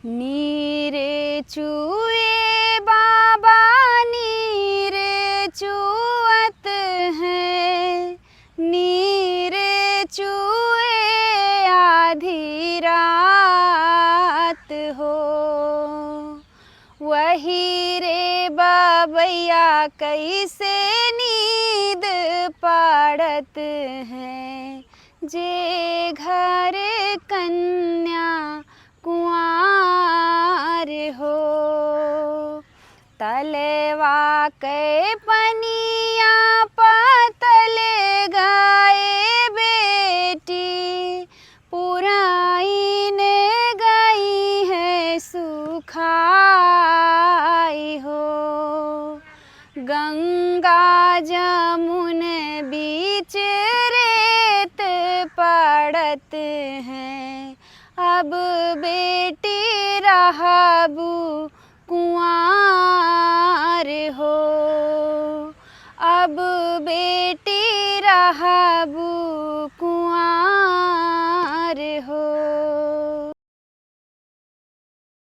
नीरे चूए बाबा नीरे चूअत है, नीरे चूए आधी रात हो। वही रे बाबैया कैसे नींद पाड़त है, जे घर कन्या कुंवार हो। तलवा के पनिया पतल गाए बेटी, पुराइन गई है सुखाई हो। गंगा जमुन बीच रेत पड़त हैं, अब बेटी रहबू कुंवार हो। अब बेटी रहबू